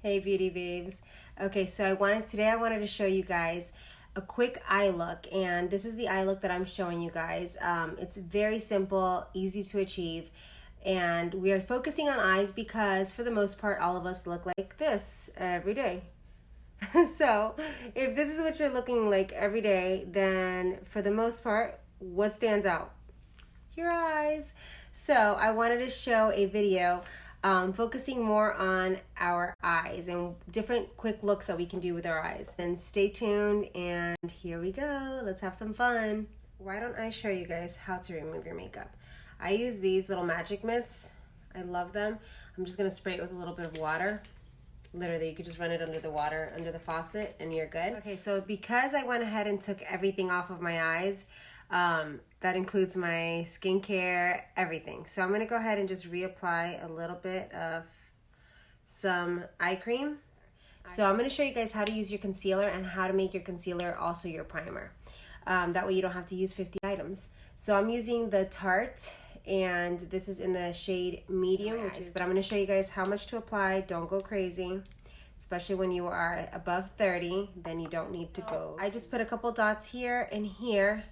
Hey beauty babes. Okay, so today I wanted to show you guys a quick eye look, and this is the eye look that I'm showing you guys. It's very simple, easy to achieve, and we are focusing on eyes because for the most part all of us look like this every day. So if this is what you're looking like every day, then for the most part, what stands out? Your eyes. So I wanted to show a video focusing more on our eyes and different quick looks that we can do with our eyes. And stay tuned, and here we go. Let's have some fun. Why don't I show you guys how to remove your makeup? I use these little magic mitts. I love them. I'm just gonna spray it with a little bit of water. Literally, you could just run it under the water, under the faucet, and you're good. Okay, so because I went ahead and took everything off of my eyes, that includes my skincare, everything. So I'm going to go ahead and just reapply a little bit of some eye cream. So I'm going to show you guys how to use your concealer and how to make your concealer also your primer. That way you don't have to use 50 items. So I'm using the Tarte, and this is in the shade medium, but I'm going to show you guys how much to apply. Don't go crazy. Especially when you are above 30, then you don't need to go. I just put a couple dots here and here.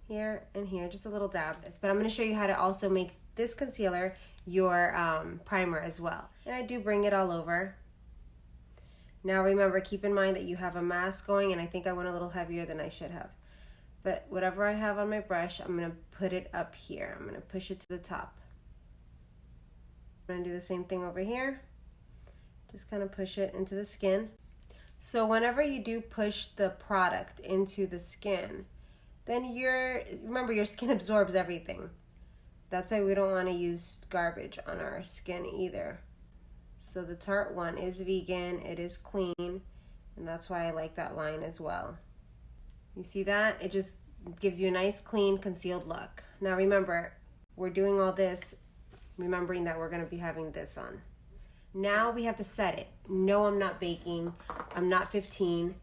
Here and here, just a little dab. But I'm going to show you how to also make this concealer your primer as well. And I do bring it all over. Now remember, keep in mind that you have a mask going, and I think I went a little heavier than I should have. But whatever I have on my brush, I'm going to put it up here. I'm going to push it to the top. I'm going to do the same thing over here. Just kind of push it into the skin. So whenever you do push the product into the skin, then remember, your skin absorbs everything. That's why we don't want to use garbage on our skin either. So the Tarte one is vegan, it is clean, and that's why I like that line as well. You see that? It just gives you a nice, clean, concealed look. Now remember, we're doing all this remembering that we're going to be having this on. Now we have to set it. No, I'm not baking. I'm not 15.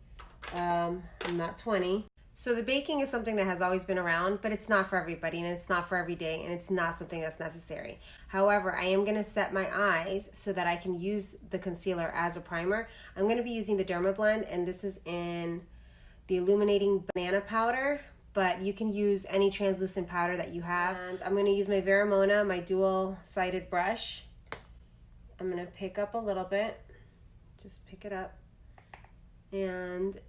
I'm not 20. So the baking is something that has always been around, but it's not for everybody, and it's not for every day, and it's not something that's necessary. However, I am going to set my eyes so that I can use the concealer as a primer. I'm going to be using the Derma Blend, and this is in the Illuminating Banana Powder, but you can use any translucent powder that you have. And I'm going to use my Veromona, my dual-sided brush. I'm going to pick up a little bit. Just pick it up. And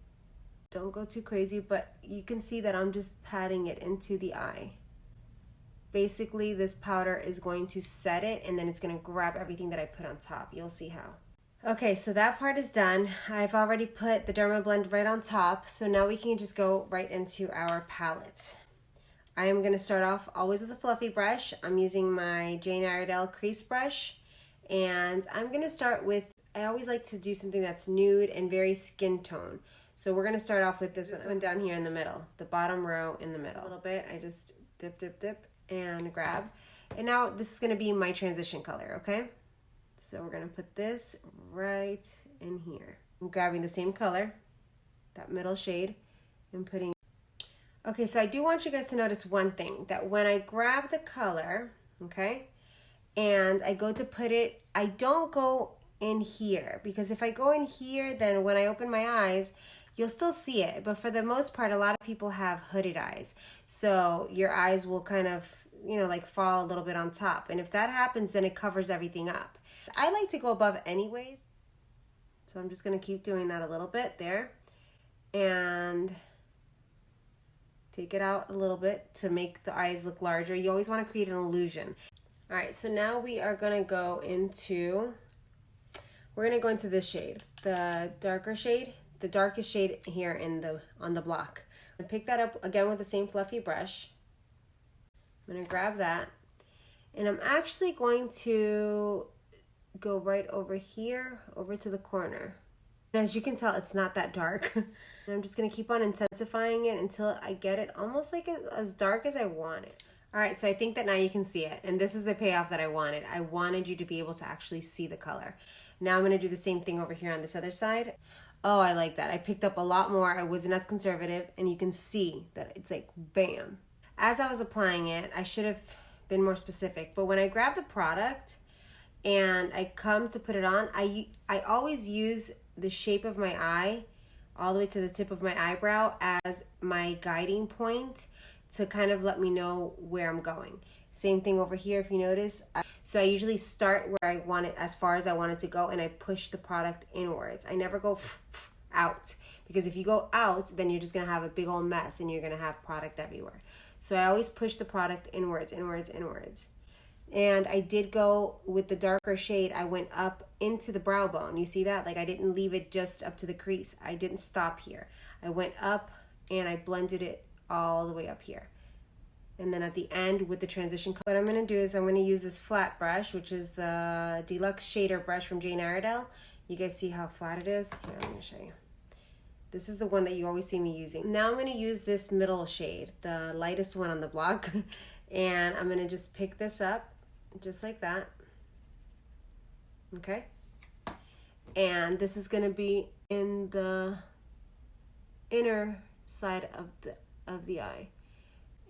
don't go too crazy, but you can see that I'm just patting it into the eye. Basically, this powder is going to set it, and then it's going to grab everything that I put on top. You'll see how. Okay, so that part is done. I've already put the Derma Blend right on top, so now we can just go right into our palette. I am going to start off always with a fluffy brush. I'm using my Jane Iredale crease brush, and I'm going to start with, I always like to do something that's nude and very skin tone. So we're going to start off with this one down here in the middle, the bottom row in the middle. A little bit, I just dip, dip, dip, and grab. And now this is going to be my transition color, okay? So we're going to put this right in here. I'm grabbing the same color, that middle shade, and putting. Okay, so I do want you guys to notice one thing, that when I grab the color, okay, and I go to put it, I don't go in here, because if I go in here, then when I open my eyes, you'll still see it, but for the most part, a lot of people have hooded eyes. So your eyes will kind of, like fall a little bit on top. And if that happens, then it covers everything up. I like to go above anyways. So I'm just gonna keep doing that a little bit there. And take it out a little bit to make the eyes look larger. You always wanna create an illusion. All right, so now we are gonna go into, we're gonna go into this shade, the darker shade. The darkest shade here on the block. I pick that up again with the same fluffy brush. I'm going to grab that, and I'm actually going to go right over here, over to the corner. And as you can tell, it's not that dark. And I'm just going to keep on intensifying it until I get it almost like as dark as I want it. All right, so I think that now you can see it, and this is the payoff that I wanted. I wanted you to be able to actually see the color. Now I'm going to do the same thing over here on this other side. Oh, I like that. I picked up a lot more. I wasn't as conservative, and you can see that it's like bam. As I was applying it, I should have been more specific, but when I grab the product, and I come to put it on. I always use the shape of my eye all the way to the tip of my eyebrow as my guiding point to kind of let me know where I'm going. Same thing over here if you notice. So I usually start where I want it, as far as I want it to go, and I push the product inwards. I never go out, because if you go out, then you're just gonna have a big old mess and you're gonna have product everywhere. So I always push the product inwards, inwards, inwards. And I did go with the darker shade. I went up into the brow bone. You see that? Like, I didn't leave it just up to the crease. I didn't stop here. I went up and I blended it all the way up here. And then at the end with the transition color, what I'm going to do is I'm going to use this flat brush, which is the Deluxe Shader brush from Jane Iredale. You guys see how flat it is? Here, I'm going to show you. This is the one that you always see me using. Now I'm going to use this middle shade, the lightest one on the block. And I'm going to just pick this up just like that. Okay? And this is going to be in the inner side of the eye.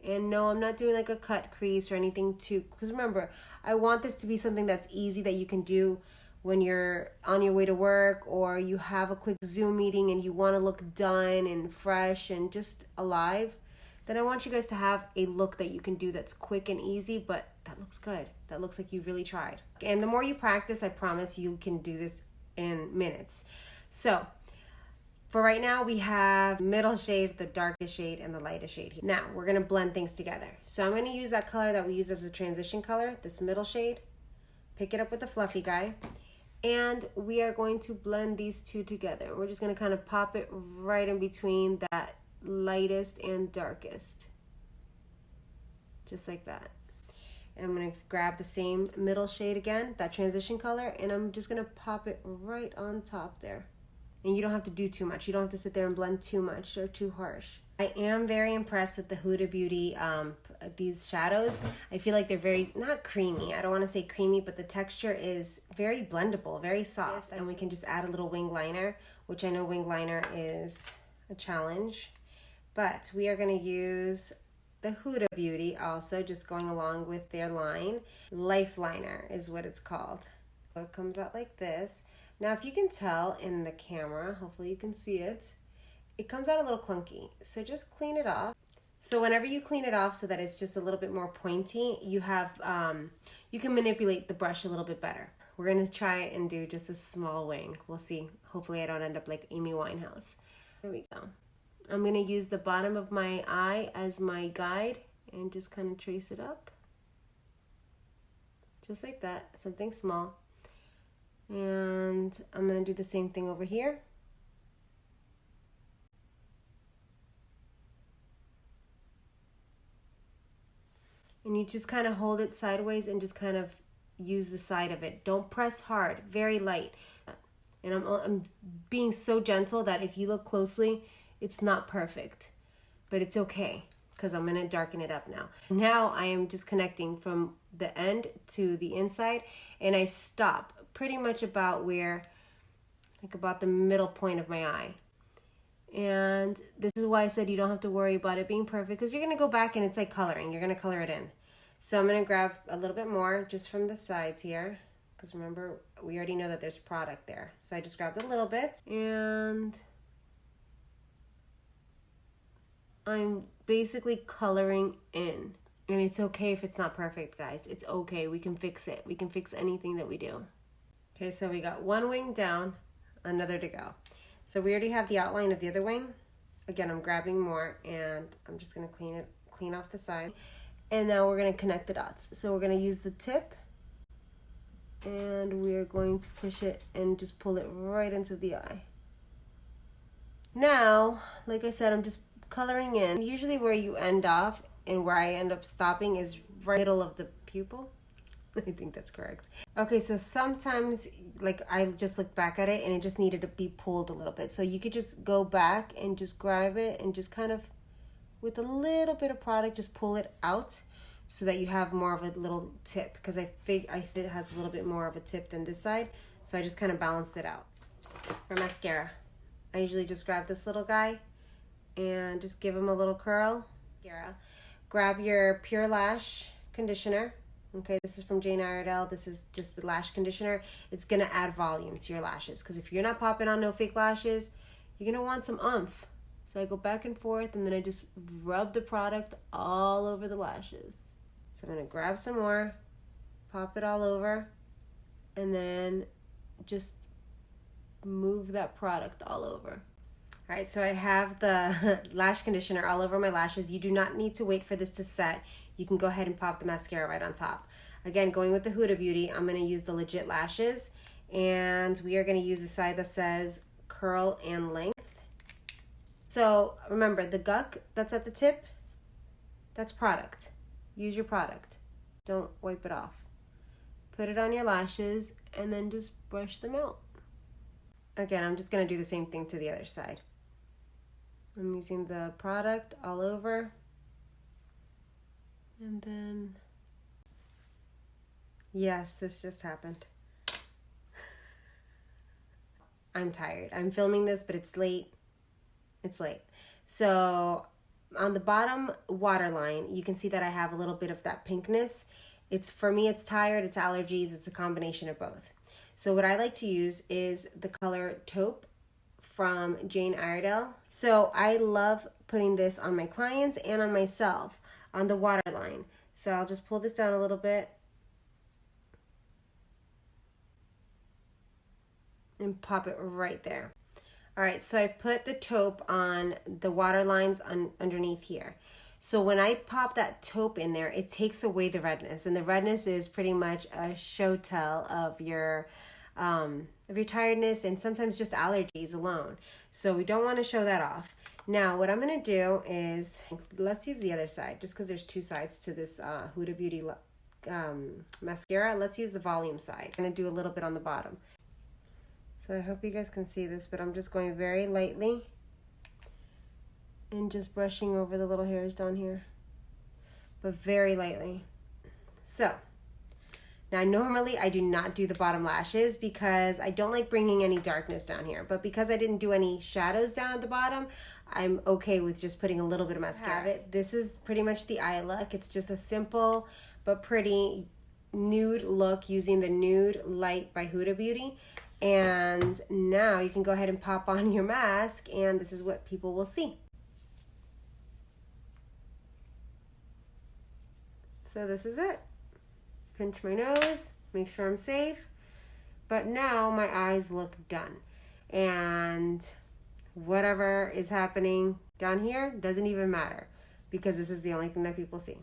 And no, I'm not doing like a cut crease or anything too, because remember, I want this to be something that's easy that you can do when you're on your way to work, or you have a quick Zoom meeting and you want to look done and fresh and just alive. Then I want you guys to have a look that you can do that's quick and easy, but that looks good. That looks like you've really tried. And the more you practice, I promise you can do this in minutes. So for right now, we have middle shade, the darkest shade, and the lightest shade here. Now we're gonna blend things together. So I'm gonna use that color that we use as a transition color, this middle shade, pick it up with the fluffy guy, and we are going to blend these two together. We're just gonna kind of pop it right in between that lightest and darkest, just like that. And I'm gonna grab the same middle shade again, that transition color, and I'm just gonna pop it right on top there. And you don't have to do too much. You don't have to sit there and blend too much or too harsh. I am very impressed with the Huda Beauty, these shadows. I feel like they're very, not creamy. I don't want to say creamy, but the texture is very blendable, very soft. And we can just add a little wing liner, which I know wing liner is a challenge. But we are going to use the Huda Beauty also, just going along with their line. Life Liner is what it's called. So it comes out like this. Now, if you can tell in the camera, hopefully you can see it, it comes out a little clunky. So just clean it off. So whenever you clean it off so that it's just a little bit more pointy, you have, you can manipulate the brush a little bit better. We're gonna try and do just a small wing. We'll see. Hopefully I don't end up like Amy Winehouse. There we go. I'm gonna use the bottom of my eye as my guide and just kind of trace it up. Just like that, something small. And I'm going to do the same thing over here. And you just kind of hold it sideways and just kind of use the side of it. Don't press hard, very light. And I'm being so gentle that if you look closely, it's not perfect, but it's okay because I'm going to darken it up now. Now I am just connecting from the end to the inside, and I stop pretty much about where, like about the middle point of my eye. And this is why I said you don't have to worry about it being perfect, because you're going to go back and it's like coloring. You're going to color it in. So I'm going to grab a little bit more just from the sides here, because remember, we already know that there's product there. So I just grabbed a little bit, and I'm basically coloring in. And it's okay if it's not perfect, guys. It's okay. We can fix it. We can fix anything that we do. Okay, so we got one wing down, another to go. So we already have the outline of the other wing. Again, I'm grabbing more, and I'm just gonna clean off the side. And now we're gonna connect the dots. So we're gonna use the tip, and we're going to push it and just pull it right into the eye. Now, like I said, I'm just coloring in. Usually where you end off and where I end up stopping is right middle of the pupil. I think that's correct. Okay, so sometimes like I just look back at it and it just needed to be pulled a little bit. So you could just go back and just grab it and just kind of, with a little bit of product, just pull it out so that you have more of a little tip, because I think it has a little bit more of a tip than this side. So I just kind of balanced it out. For mascara, I usually just grab this little guy and just give him a little curl. Mascara. Grab your Pure Lash conditioner. Okay, this is from Jane Iredale. This is just the lash conditioner. It's gonna add volume to your lashes, because if you're not popping on no fake lashes, you're gonna want some oomph. So I go back and forth, and then I just rub the product all over the lashes. So I'm gonna grab some more, pop it all over, and then just move that product all over. All right, so I have the lash conditioner all over my lashes. You do not need to wait for this to set. You can go ahead and pop the mascara right on top. Again, going with the Huda Beauty, I'm gonna use the Legit Lashes, and we are gonna use the side that says curl and length. So remember, the guck that's at the tip, that's product. Use your product. Don't wipe it off. Put it on your lashes and then just brush them out. Again, I'm just gonna do the same thing to the other side. I'm using the product all over. And then, yes, this just happened. I'm tired. I'm filming this, but it's late. It's late. So on the bottom waterline, you can see that I have a little bit of that pinkness. It's, for me, it's tired, it's allergies, it's a combination of both. So what I like to use is the color Taupe from Jane Iredale. So I love putting this on my clients and on myself on the waterline. So I'll just pull this down a little bit and pop it right there. All right, so I put the taupe on the water lines underneath here. So when I pop that taupe in there, it takes away the redness, and the redness is pretty much a show tell of your tiredness and sometimes just allergies alone. So we don't want to show that off. Now what I'm gonna do is, let's use the other side, just because there's two sides to this Huda Beauty mascara. Let's use the volume side. I'm gonna do a little bit on the bottom. So I hope you guys can see this, but I'm just going very lightly and just brushing over the little hairs down here, but very lightly. So now normally I do not do the bottom lashes because I don't like bringing any darkness down here, but because I didn't do any shadows down at the bottom, I'm okay with just putting a little bit of mascara. This is pretty much the eye look. It's just a simple but pretty nude look using the Nude Light by Huda Beauty. And now you can go ahead and pop on your mask, and this is what people will see. So this is it. Pinch my nose, make sure I'm safe. But now my eyes look done. And whatever is happening down here doesn't even matter, because this is the only thing that people see.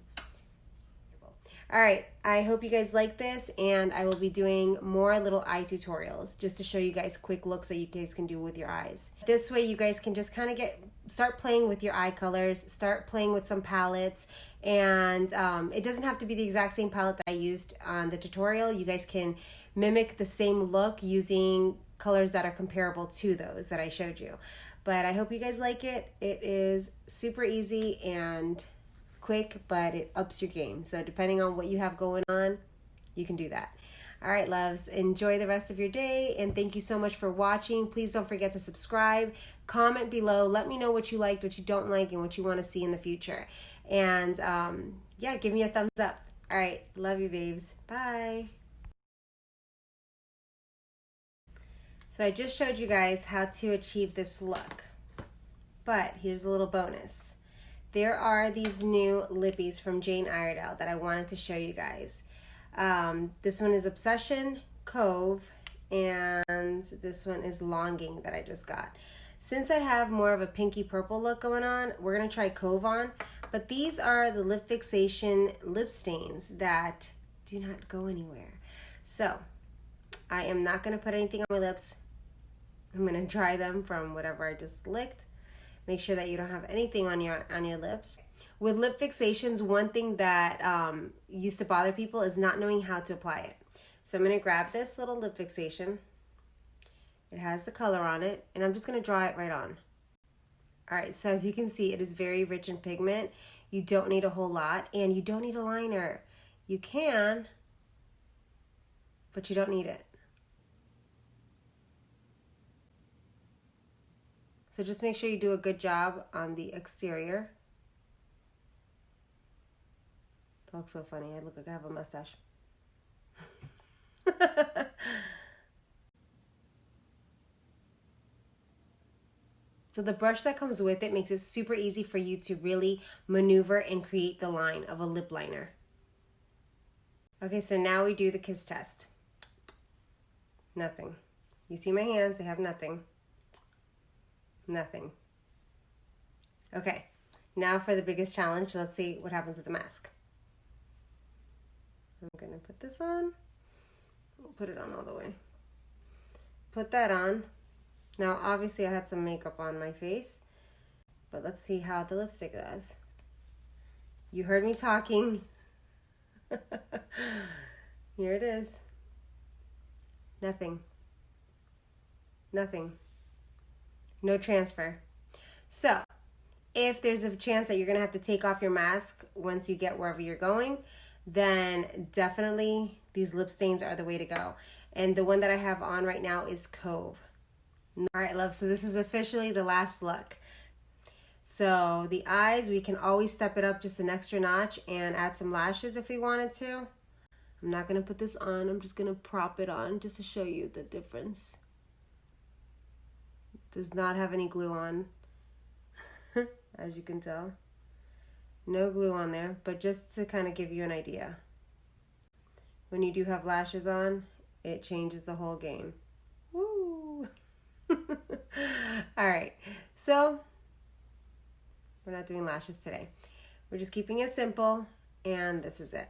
All right, I hope you guys like this, and I will be doing more little eye tutorials just to show you guys quick looks that you guys can do with your eyes. This way you guys can just kind of start playing with your eye colors, start playing with some palettes, and it doesn't have to be the exact same palette that I used on the tutorial. You guys can mimic the same look using colors that are comparable to those that I showed you. But I hope you guys like it. It is super easy and quick, but it ups your game. So depending on what you have going on, you can do that. All right, loves, enjoy the rest of your day, and thank you so much for watching. Please don't forget to subscribe, comment below, let me know what you liked, what you don't like, and what you want to see in the future. And yeah, give me a thumbs up. All right, love you, babes. Bye. So I just showed you guys how to achieve this look, but here's a little bonus. There are these new lippies from Jane Iredale that I wanted to show you guys. This one is Obsession, Cove, and this one is Longing that I just got. Since I have more of a pinky purple look going on, we're gonna try Cove on, but these are the lip fixation lip stains that do not go anywhere. So I am not gonna put anything on my lips. I'm gonna dry them from whatever I just licked. Make sure that you don't have anything on your lips. With lip fixations, one thing that used to bother people is not knowing how to apply it. So I'm going to grab this little lip fixation. It has the color on it, and I'm just going to draw it right on. All right, so as you can see, it is very rich in pigment. You don't need a whole lot, and you don't need a liner. You can, but you don't need it. So just make sure you do a good job on the exterior. That looks so funny. I look like I have a mustache. So the brush that comes with it makes it super easy for you to really maneuver and create the line of a lip liner. Okay, so now we do the kiss test. Nothing. You see my hands, they have nothing. Nothing. Okay, now for the biggest challenge. Let's see what happens with the mask. I'm gonna put this on. We'll put it on all the way. Put that on. Now, obviously, I had some makeup on my face, but let's see how the lipstick does. You heard me talking. Here it is. Nothing. Nothing. No transfer. So, if there's a chance that you're going to have to take off your mask once you get wherever you're going, then definitely these lip stains are the way to go. And the one that I have on right now is Cove. All right, love, so this is officially the last look. So the eyes, we can always step it up just an extra notch and add some lashes if we wanted to. I'm not going to put this on. I'm just going to prop it on just to show you the difference. It does not have any glue on, as you can tell. No glue on there, but just to kind of give you an idea. When you do have lashes on, it changes the whole game. Woo! All right, so we're not doing lashes today. We're just keeping it simple, and this is it.